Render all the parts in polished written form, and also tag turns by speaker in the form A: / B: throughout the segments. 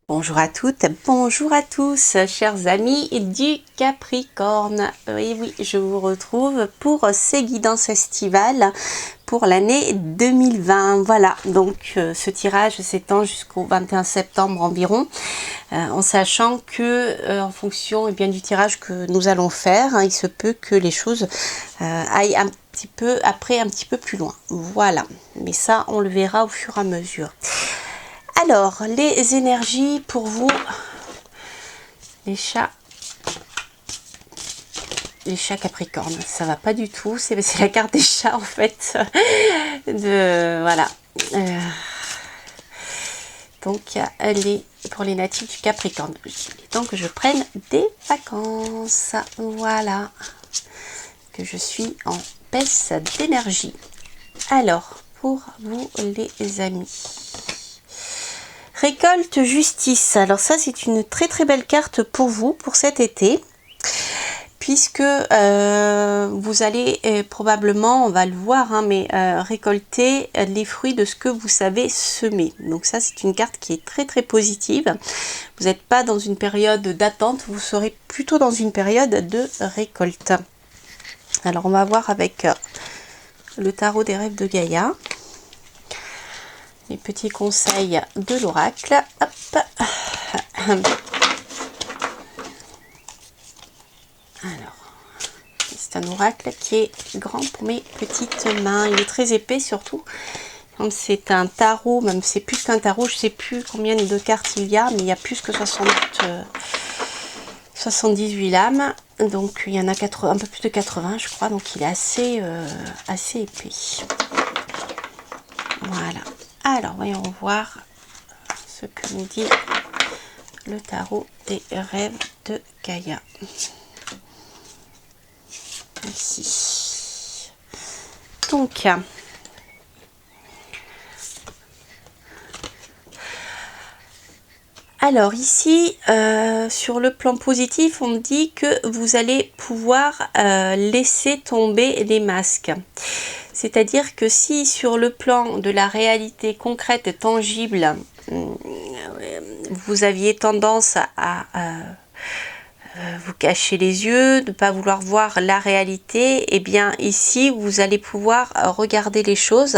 A: Bonjour à toutes, bonjour à tous, chers amis du Capricorne. Oui, je vous retrouve pour ces guidances estivales pour l'année 2020. Voilà, donc ce tirage s'étend jusqu'au 21 septembre environ, en sachant que en fonction du tirage que nous allons faire, il se peut que les choses aillent un petit peu plus loin. Voilà, mais ça on le verra au fur et à mesure. Alors, les énergies pour vous, les chats Capricorne, ça va pas du tout, c'est la carte des chats en fait, voilà. Donc, elle est pour les natifs du Capricorne. Il est temps que je prenne des vacances, voilà, que je suis en baisse d'énergie. Alors, pour vous les amis, récolte justice. Alors ça, c'est une très très belle carte pour vous, pour cet été, puisque vous allez probablement, on va le voir, mais récolter les fruits de ce que vous savez semer. Donc ça, c'est une carte qui est très très positive. Vous n'êtes pas dans une période d'attente, vous serez plutôt dans une période de récolte. Alors on va voir avec le tarot des rêves de Gaïa. Les petits conseils de l'oracle. Hop. Alors, c'est un oracle qui est grand pour mes petites mains. Il est très épais surtout. Comme c'est un tarot, même c'est plus qu'un tarot, je ne sais plus combien de cartes il y a, mais il y a plus que 78 lames. Donc il y en a un peu plus de 80, je crois. Donc il est assez épais. Voilà. Alors, voyons voir ce que nous dit le tarot des rêves de Gaïa. Ici. Donc, alors ici, sur le plan positif, on me dit que vous allez pouvoir laisser tomber les masques. C'est-à-dire que si sur le plan de la réalité concrète et tangible, vous aviez tendance à vous cacher les yeux, de ne pas vouloir voir la réalité, et bien ici vous allez pouvoir regarder les choses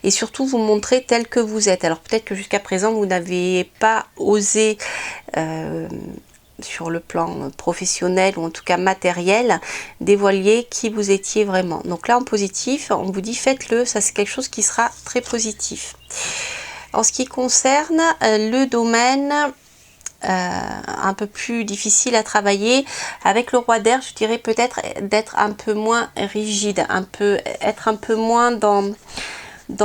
A: et surtout vous montrer tel que vous êtes. Alors peut-être que jusqu'à présent vous n'avez pas osé sur le plan professionnel ou en tout cas matériel dévoiler qui vous étiez vraiment. Donc là en positif on vous dit faites-le, ça c'est quelque chose qui sera très positif. En ce qui concerne le domaine un peu plus difficile à travailler avec le roi d'air, je dirais peut-être d'être un peu moins rigide, être un peu moins dans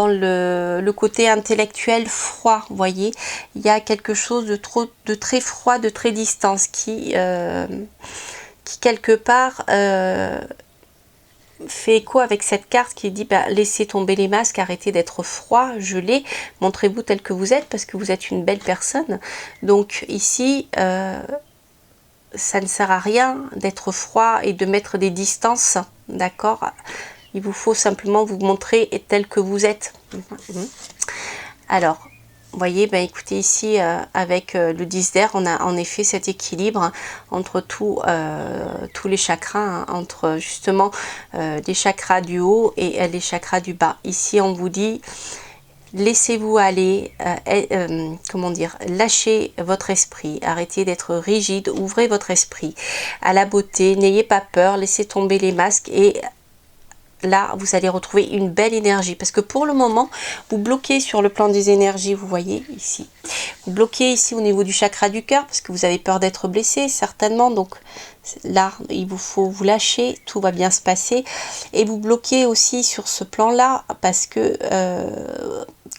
A: le côté intellectuel froid. Vous voyez, il y a quelque chose de très froid, de très distance qui quelque part fait écho avec cette carte qui dit laissez tomber les masques, arrêtez d'être froid, gelé, montrez-vous tel que vous êtes parce que vous êtes une belle personne. Donc ici ça ne sert à rien d'être froid et de mettre des distances, d'accord? Il vous faut simplement vous montrer tel que vous êtes. Alors vous voyez, écoutez, ici avec le 10 d'air, on a en effet cet équilibre entre tous les chakras, entre justement les chakras du haut et les chakras du bas. Ici, on vous dit, laissez-vous aller, comment dire, lâchez votre esprit, arrêtez d'être rigide, ouvrez votre esprit à la beauté, n'ayez pas peur, laissez tomber les masques et là vous allez retrouver une belle énergie parce que pour le moment vous bloquez sur le plan des énergies. Vous voyez ici, vous bloquez ici au niveau du chakra du cœur parce que vous avez peur d'être blessé certainement. Donc là il vous faut vous lâcher, tout va bien se passer. Et vous bloquez aussi sur ce plan là parce que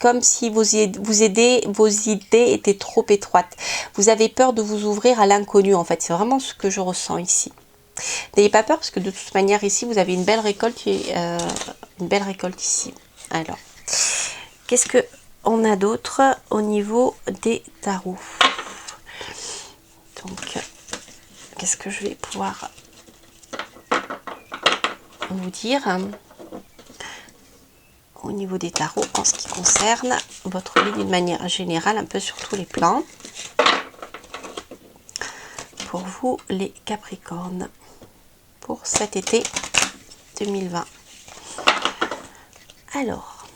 A: comme si vos idées étaient trop étroites, vous avez peur de vous ouvrir à l'inconnu. En fait c'est vraiment ce que je ressens ici. N'ayez pas peur parce que de toute manière ici vous avez une belle récolte ici. Alors qu'est-ce que on a d'autre au niveau des tarots? Donc qu'est-ce que je vais pouvoir vous dire au niveau des tarots en ce qui concerne votre vie d'une manière générale, un peu sur tous les plans? pour vous les Capricornes pour cet été 2020. Alors,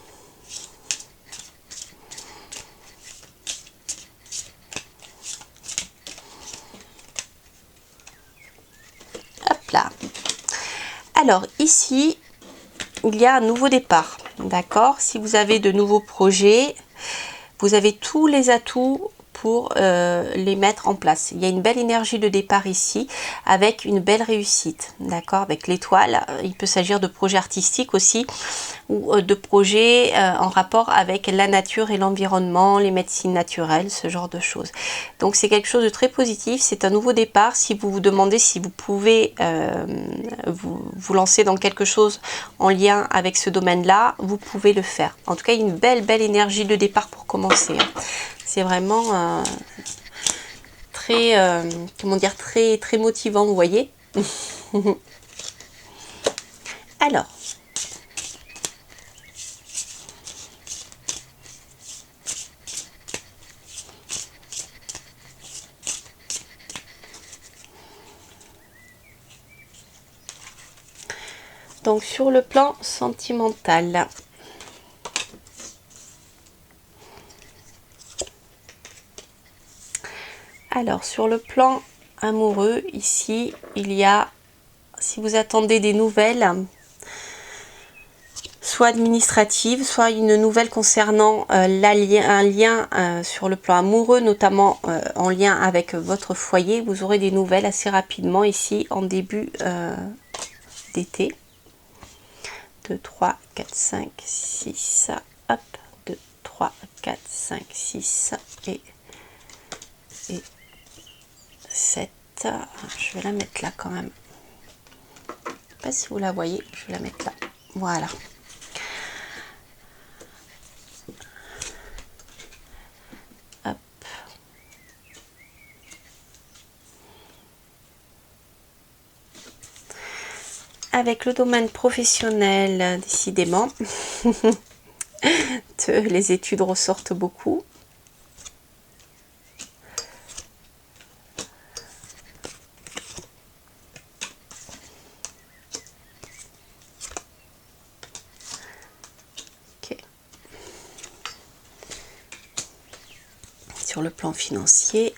A: hop là. Alors ici, il y a un nouveau départ, d'accord? Si vous avez de nouveaux projets, vous avez tous les atouts pour les mettre en place. Il y a une belle énergie de départ ici, avec une belle réussite, d'accord? Avec l'étoile, il peut s'agir de projets artistiques aussi, ou de projets en rapport avec la nature et l'environnement, les médecines naturelles, ce genre de choses. Donc c'est quelque chose de très positif, c'est un nouveau départ. Si vous vous demandez si vous pouvez vous lancer dans quelque chose en lien avec ce domaine-là, vous pouvez le faire. En tout cas, une belle énergie de départ pour commencer. C'est vraiment très, comment dire, très motivant, vous voyez. Alors, donc sur le plan sentimental, alors sur le plan amoureux, ici il y a, si vous attendez des nouvelles, soit administratives, soit une nouvelle concernant un lien sur le plan amoureux, notamment en lien avec votre foyer, vous aurez des nouvelles assez rapidement ici en début d'été. 2, 3, 4, 5, 6, hop, 2, 3, 4, 5, 6 et 7. Je vais la mettre là quand même. Je ne sais pas si vous la voyez, je vais la mettre là. Voilà. Hop. Avec le domaine professionnel, décidément, les études ressortent beaucoup. Okay. Sur le plan financier,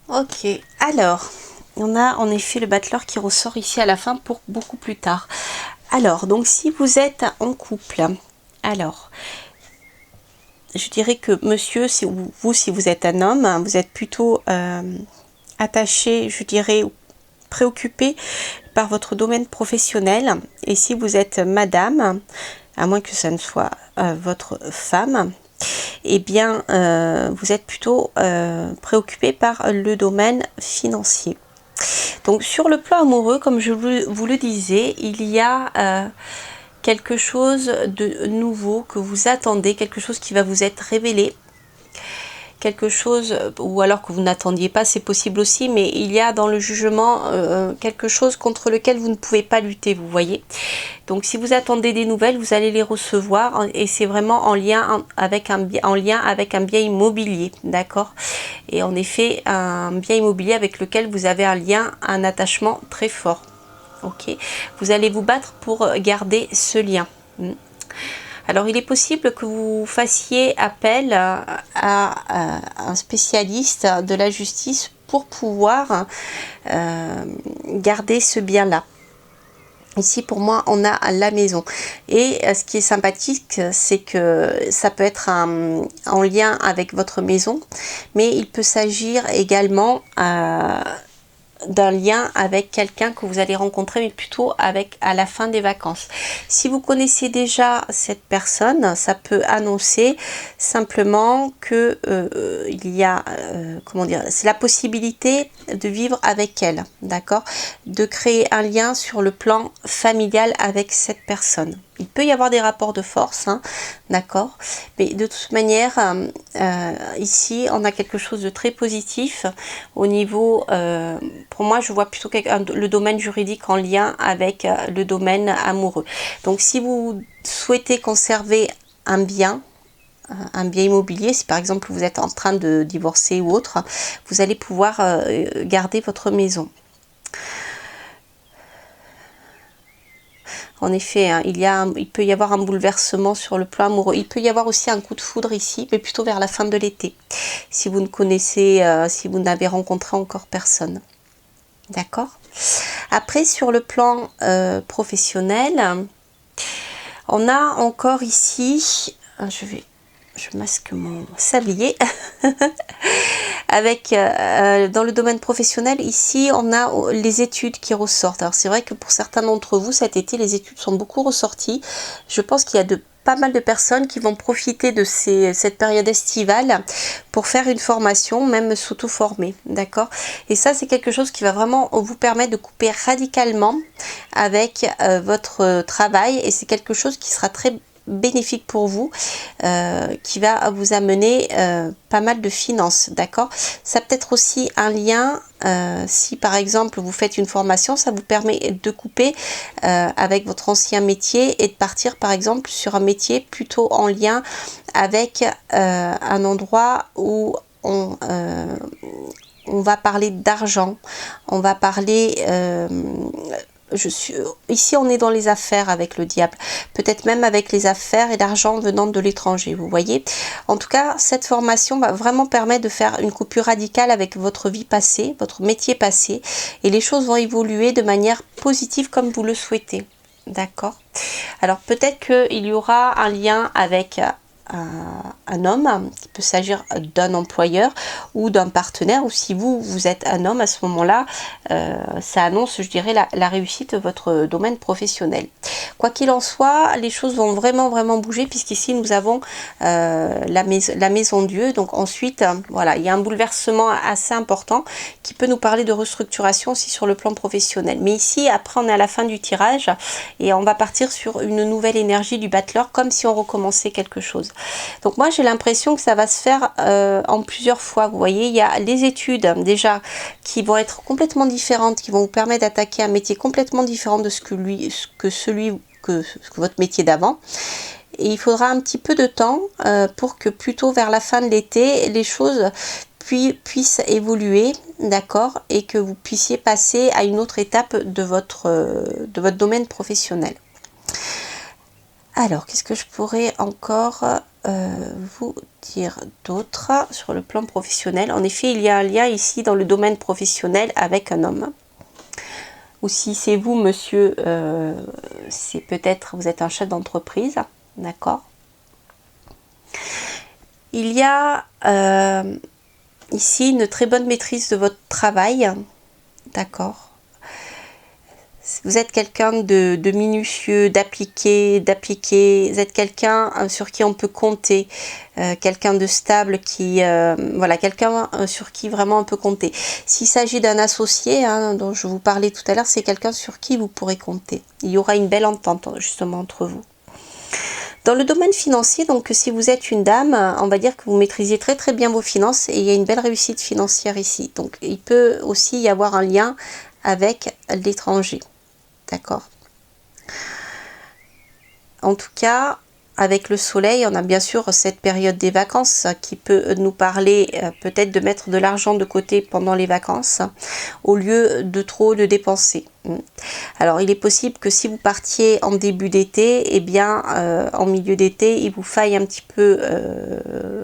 A: ok, alors, on a en effet le battleur qui ressort ici à la fin pour beaucoup plus tard. Alors, donc si vous êtes en couple, alors, je dirais que monsieur, si vous êtes un homme, vous êtes plutôt attaché, je dirais, préoccupé par votre domaine professionnel. Et si vous êtes madame, à moins que ça ne soit votre femme, eh bien vous êtes plutôt préoccupé par le domaine financier. Donc sur le plan amoureux, comme je vous le disais, il y a quelque chose de nouveau que vous attendez, quelque chose qui va vous être révélé, quelque chose, ou alors que vous n'attendiez pas, c'est possible aussi, mais il y a dans le jugement quelque chose contre lequel vous ne pouvez pas lutter, vous voyez. Donc si vous attendez des nouvelles, vous allez les recevoir, et c'est vraiment en lien avec un bien immobilier, d'accord. Et en effet, un bien immobilier avec lequel vous avez un lien, un attachement très fort. Ok, vous allez vous battre pour garder ce lien. Alors il est possible que vous fassiez appel à un spécialiste de la justice pour pouvoir garder ce bien-là. Ici pour moi on a la maison, et ce qui est sympathique c'est que ça peut être en lien avec votre maison, mais il peut s'agir également d'un lien avec quelqu'un que vous allez rencontrer, mais plutôt à la fin des vacances. Si vous connaissez déjà cette personne, ça peut annoncer simplement que il y a comment dire, c'est la possibilité de vivre avec elle, d'accord, de créer un lien sur le plan familial avec cette personne. Il peut y avoir des rapports de force, hein, d'accord, mais de toute manière, ici, on a quelque chose de très positif au niveau, pour moi, je vois plutôt le domaine juridique en lien avec le domaine amoureux. Donc, si vous souhaitez conserver un bien immobilier, si par exemple vous êtes en train de divorcer ou autre, vous allez pouvoir garder votre maison. En effet, hein, il peut y avoir un bouleversement sur le plan amoureux. Il peut y avoir aussi un coup de foudre ici, mais plutôt vers la fin de l'été. Si vous ne connaissez, si vous n'avez rencontré encore personne. D'accord? Après, sur le plan professionnel, on a encore ici, je masque mon sablier. Avec dans le domaine professionnel, ici on a les études qui ressortent. Alors c'est vrai que pour certains d'entre vous cet été les études sont beaucoup ressorties. Je pense qu'il y a pas mal de personnes qui vont profiter de cette période estivale pour faire une formation, même s'auto-former, d'accord? Et ça c'est quelque chose qui va vraiment vous permettre de couper radicalement avec votre travail, et c'est quelque chose qui sera très bénéfique pour vous, qui va vous amener pas mal de finances, d'accord? Ça peut être aussi un lien, si par exemple vous faites une formation, ça vous permet de couper avec votre ancien métier et de partir par exemple sur un métier plutôt en lien avec un endroit où on va parler d'argent, on va parler ici on est dans les affaires avec le diable, peut-être même avec les affaires et l'argent venant de l'étranger, vous voyez. En tout cas, cette formation va vraiment permettre de faire une coupure radicale avec votre vie passée, votre métier passé, et les choses vont évoluer de manière positive comme vous le souhaitez, d'accord? Alors peut-être qu'il y aura un lien avec un homme, il peut s'agir d'un employeur ou d'un partenaire, ou si vous êtes un homme, à ce moment-là, ça annonce, je dirais, la réussite de votre domaine professionnel. Quoi qu'il en soit, les choses vont vraiment bouger, puisqu'ici nous avons la maison Dieu. Donc ensuite, voilà, il y a un bouleversement assez important qui peut nous parler de restructuration aussi sur le plan professionnel. Mais ici, après, on est à la fin du tirage et on va partir sur une nouvelle énergie du battleur, comme si on recommençait quelque chose. Donc moi, j'ai l'impression que ça va se faire en plusieurs fois. Vous voyez, il y a les études déjà qui vont être complètement différentes, qui vont vous permettre d'attaquer un métier complètement différent de ce que votre métier d'avant. Et il faudra un petit peu de temps pour que plutôt vers la fin de l'été, les choses puissent évoluer, d'accord, et que vous puissiez passer à une autre étape de votre domaine professionnel. Alors, qu'est-ce que je pourrais encore vous dire d'autre sur le plan professionnel? En effet, il y a un lien ici dans le domaine professionnel avec un homme. Ou si c'est vous, monsieur, c'est peut-être vous êtes un chef d'entreprise, d'accord? Il y a ici une très bonne maîtrise de votre travail, d'accord? Vous êtes quelqu'un de minutieux, d'appliqué, vous êtes quelqu'un sur qui on peut compter, quelqu'un de stable qui, voilà, quelqu'un sur qui vraiment on peut compter. S'il s'agit d'un associé, hein, dont je vous parlais tout à l'heure, c'est quelqu'un sur qui vous pourrez compter. Il y aura une belle entente justement entre vous. Dans le domaine financier, donc si vous êtes une dame, on va dire que vous maîtrisez très bien vos finances et il y a une belle réussite financière ici. Donc il peut aussi y avoir un lien avec l'étranger. D'accord. En tout cas, avec le soleil, on a bien sûr cette période des vacances qui peut nous parler peut-être de mettre de l'argent de côté pendant les vacances au lieu de trop de dépenser. Alors il est possible que si vous partiez en début d'été, eh bien en milieu d'été, il vous faille un petit peu,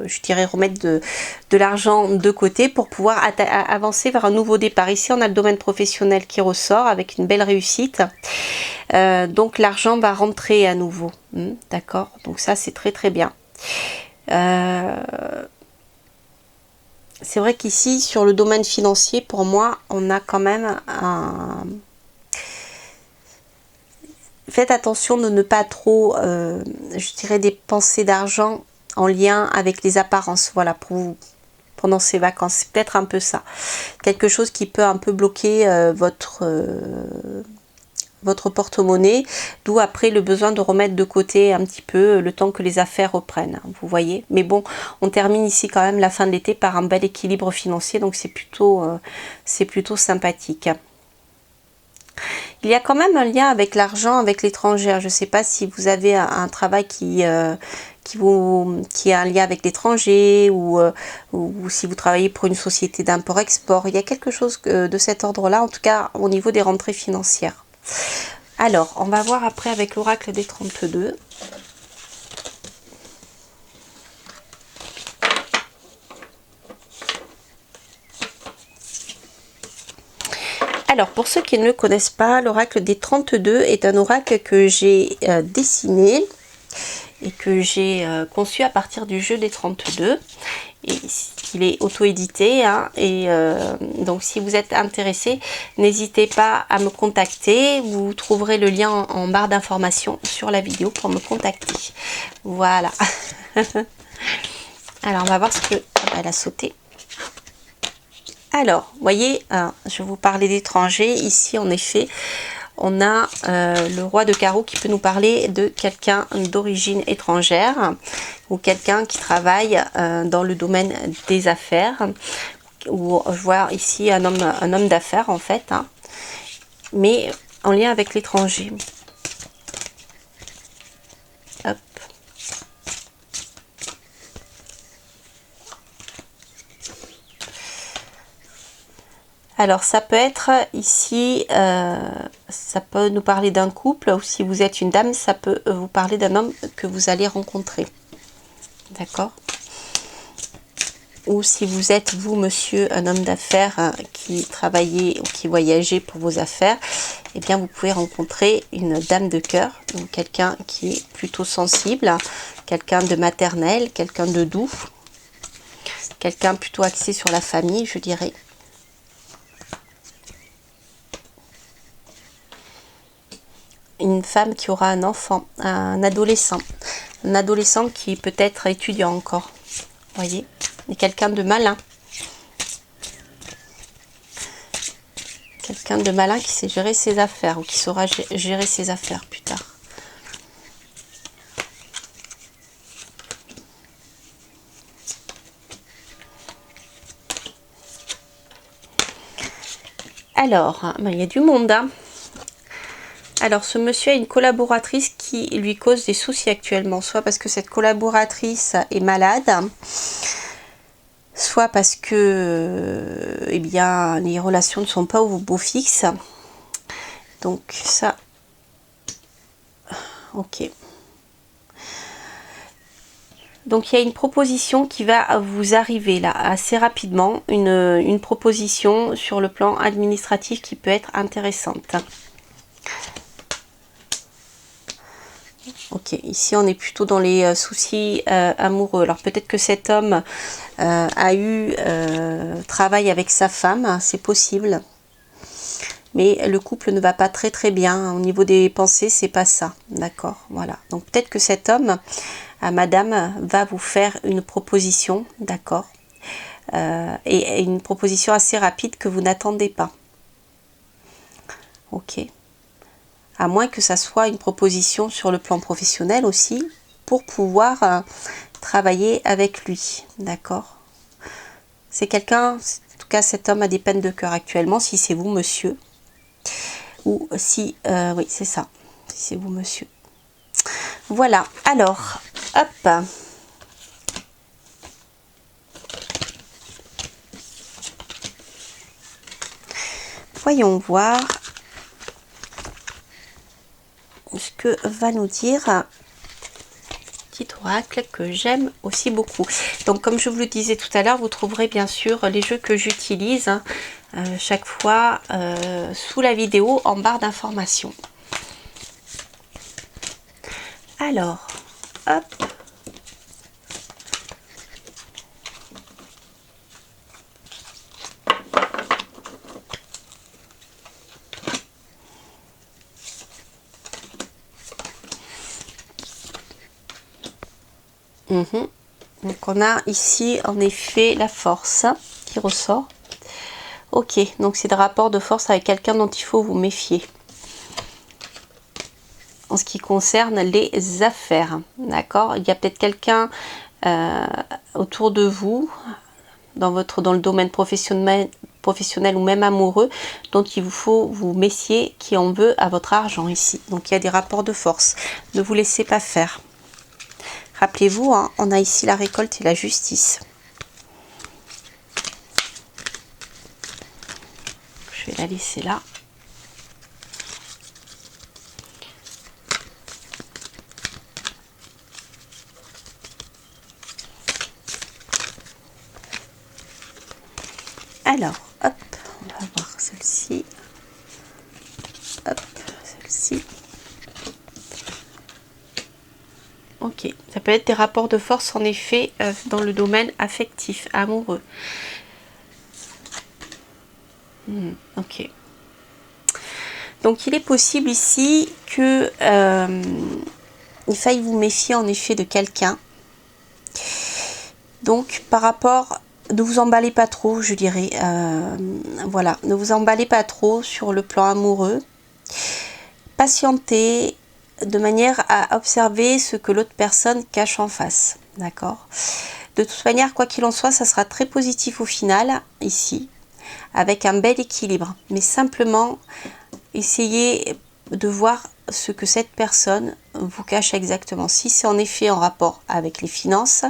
A: je dirais, remettre de l'argent de côté pour pouvoir avancer vers un nouveau départ. Ici on a le domaine professionnel qui ressort avec une belle réussite. Donc l'argent va rentrer à nouveau, d'accord, donc ça c'est très bien. C'est vrai qu'ici sur le domaine financier, pour moi on a quand même un... Faites attention de ne pas trop, je dirais, dépenser d'argent en lien avec les apparences, voilà, pour vous pendant ces vacances. C'est peut-être un peu ça, quelque chose qui peut un peu bloquer votre porte-monnaie, d'où après le besoin de remettre de côté un petit peu le temps que les affaires reprennent, vous voyez. Mais bon, on termine ici quand même la fin de l'été par un bel équilibre financier, donc c'est plutôt sympathique. Il y a quand même un lien avec l'argent, avec l'étranger. Je ne sais pas si vous avez un travail qui a un lien avec l'étranger ou si vous travaillez pour une société d'import-export. Il y a quelque chose de cet ordre-là, en tout cas au niveau des rentrées financières. Alors, on va voir après avec l'oracle des 32. Alors, pour ceux qui ne le connaissent pas, l'oracle des 32 est un oracle que j'ai dessiné et que j'ai conçu à partir du jeu des 32. Et il est auto-édité, hein, et donc si vous êtes intéressé, n'hésitez pas à me contacter. Vous trouverez le lien en barre d'informations sur la vidéo pour me contacter. Voilà. Alors, on va voir ce que... elle a sauté. Alors, vous voyez, je vous parlais d'étrangers. Ici, en effet, on a le roi de carreau qui peut nous parler de quelqu'un d'origine étrangère ou quelqu'un qui travaille dans le domaine des affaires. Ou je vois ici un homme d'affaires en fait, hein, mais en lien avec l'étranger. Hop. Alors ça peut être ici, ça peut nous parler d'un couple, ou si vous êtes une dame, ça peut vous parler d'un homme que vous allez rencontrer. D'accord? Ou si vous êtes, vous, monsieur, un homme d'affaires qui travaillait ou qui voyageait pour vos affaires, eh bien vous pouvez rencontrer une dame de cœur, donc quelqu'un qui est plutôt sensible, quelqu'un de maternel, quelqu'un de doux, quelqu'un plutôt axé sur la famille, je dirais. Une femme qui aura un enfant, un adolescent qui peut être étudiant encore, vous voyez, et quelqu'un de malin, qui sait gérer ses affaires ou qui saura gérer ses affaires plus tard. Alors, il y a du monde, hein. Alors, ce monsieur a une collaboratrice qui lui cause des soucis actuellement, soit parce que cette collaboratrice est malade, soit parce que eh bien, les relations ne sont pas au beau fixe. Donc ça, ok. Donc il y a une proposition qui va vous arriver là assez rapidement, une proposition sur le plan administratif qui peut être intéressante. Ok, ici on est plutôt dans les soucis amoureux. Alors peut-être que cet homme travaille avec sa femme, c'est possible. Mais le couple ne va pas très bien. Au niveau des pensées, c'est pas ça. D'accord, voilà. Donc peut-être que cet homme, madame, va vous faire une proposition, d'accord, et une proposition assez rapide que vous n'attendez pas. Ok. À moins que ça soit une proposition sur le plan professionnel aussi, pour pouvoir travailler avec lui, d'accord. C'est quelqu'un, en tout cas cet homme a des peines de cœur actuellement, si c'est vous monsieur, ou si, oui c'est ça, si c'est vous monsieur. Voilà, alors, hop. Voyons voir ce que va nous dire petit oracle que j'aime aussi beaucoup. Donc comme je vous le disais tout à l'heure, vous trouverez bien sûr les jeux que j'utilise hein, chaque fois sous la vidéo en barre d'informations. Alors, hop. Donc on a ici en effet la force qui ressort. Ok, donc c'est le rapport de force avec quelqu'un dont il faut vous méfier. ce qui concerne les affaires. D'accord? Il y a peut-être quelqu'un autour de vous, dans le domaine professionnel ou même amoureux, dont il vous faut vous méfier, qui en veut à votre argent ici. Donc il y a des rapports de force. Ne vous laissez pas faire. Rappelez-vous, hein, on a ici la récolte et la justice. Je vais la laisser là. Alors, hop, on va voir celle-ci. Hop, celle-ci. Ok, ça peut être des rapports de force en effet dans le domaine affectif, amoureux. Ok. Donc il est possible ici que il faille vous méfier en effet de quelqu'un. Donc par rapport, ne vous emballez pas trop, je dirais. Voilà, ne vous emballez pas trop sur le plan amoureux. Patientez de manière à observer ce que l'autre personne cache en face. D'accord? De toute manière, quoi qu'il en soit, ça sera très positif au final, ici, avec un bel équilibre. Mais simplement, essayez de voir ce que cette personne vous cache exactement. Si c'est en effet en rapport avec les finances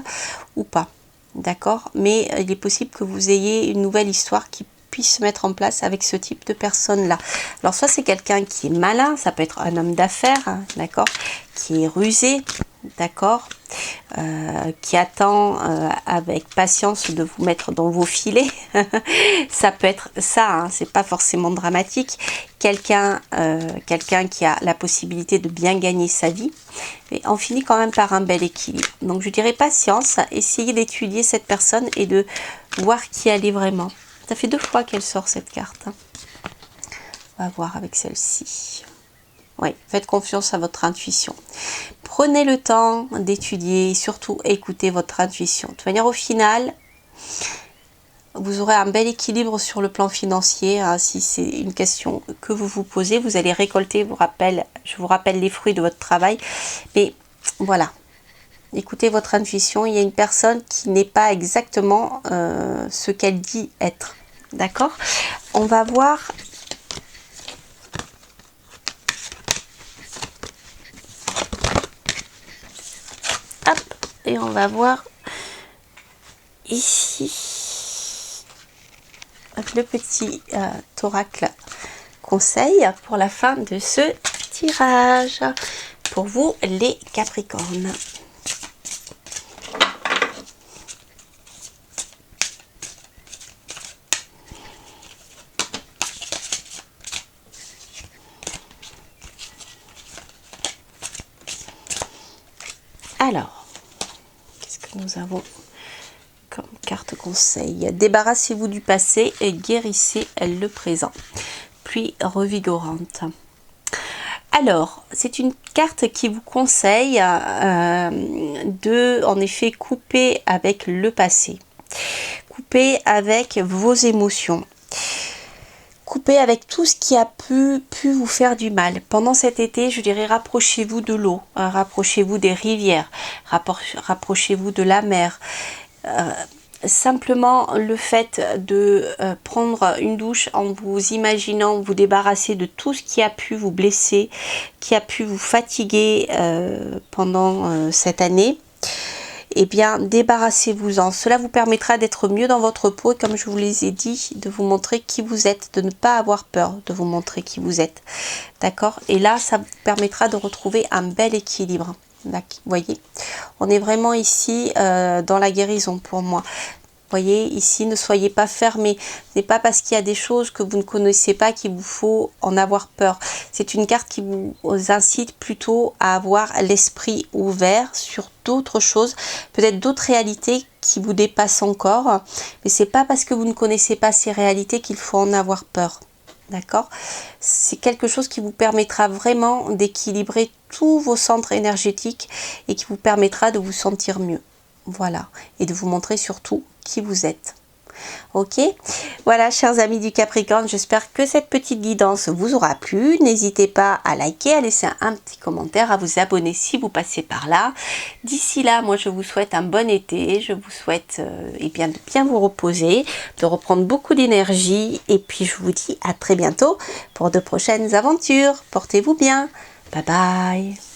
A: ou pas. D'accord? Mais il est possible que vous ayez une nouvelle histoire qui puisse se mettre en place avec ce type de personne-là. Alors, soit c'est quelqu'un qui est malin, ça peut être un homme d'affaires, hein, d'accord? Qui est rusé, d'accord? Qui attend avec patience de vous mettre dans vos filets. Ça peut être ça, hein, c'est pas forcément dramatique. Quelqu'un qui a la possibilité de bien gagner sa vie. Et on finit quand même par un bel équilibre. Donc je dirais patience, essayez d'étudier cette personne et de voir qui elle est vraiment. Ça fait 2 fois qu'elle sort cette carte. Hein. On va voir avec celle-ci. Oui, faites confiance à votre intuition. Prenez le temps d'étudier et surtout écoutez votre intuition. De toute manière, au final, vous aurez un bel équilibre sur le plan financier. Hein, si c'est une question que vous vous posez, vous allez récolter, je vous rappelle les fruits de votre travail. Mais voilà, écoutez votre intuition. Il y a une personne qui n'est pas exactement ce qu'elle dit être. D'accord? On va voir. Hop, et on va voir ici le petit oracle conseil pour la fin de ce tirage. Pour vous, les Capricornes. Alors, qu'est-ce que nous avons comme carte conseil? Débarrassez-vous du passé et guérissez le présent. Pluie revigorante. Alors, c'est une carte qui vous conseille de, en effet, couper avec le passé. Couper avec vos émotions. Couper avec tout ce qui a pu vous faire du mal. Pendant cet été, je dirais rapprochez-vous de l'eau, rapprochez-vous des rivières, rapprochez-vous de la mer. Simplement le fait de prendre une douche en vous imaginant vous débarrasser de tout ce qui a pu vous blesser, qui a pu vous fatiguer pendant cette année. Eh bien, débarrassez-vous-en. Cela vous permettra d'être mieux dans votre peau et comme je vous les ai dit, de vous montrer qui vous êtes, de ne pas avoir peur de vous montrer qui vous êtes. D'accord? Et là, ça vous permettra de retrouver un bel équilibre. Vous voyez? On est vraiment ici dans la guérison pour moi. Voyez, ici, ne soyez pas fermés. Ce n'est pas parce qu'il y a des choses que vous ne connaissez pas qu'il vous faut en avoir peur. C'est une carte qui vous incite plutôt à avoir l'esprit ouvert sur d'autres choses, peut-être d'autres réalités qui vous dépassent encore. Mais c'est pas parce que vous ne connaissez pas ces réalités qu'il faut en avoir peur. D'accord? C'est quelque chose qui vous permettra vraiment d'équilibrer tous vos centres énergétiques et qui vous permettra de vous sentir mieux. Voilà. Et de vous montrer surtout qui vous êtes. Ok, voilà chers amis du Capricorne, j'espère que cette petite guidance vous aura plu. N'hésitez pas à liker, à laisser un petit commentaire, à vous abonner si vous passez par là. D'ici là, moi je vous souhaite un bon été, je vous souhaite eh bien, de bien vous reposer, de reprendre beaucoup d'énergie et puis je vous dis à très bientôt pour de prochaines aventures. Portez-vous bien, bye bye.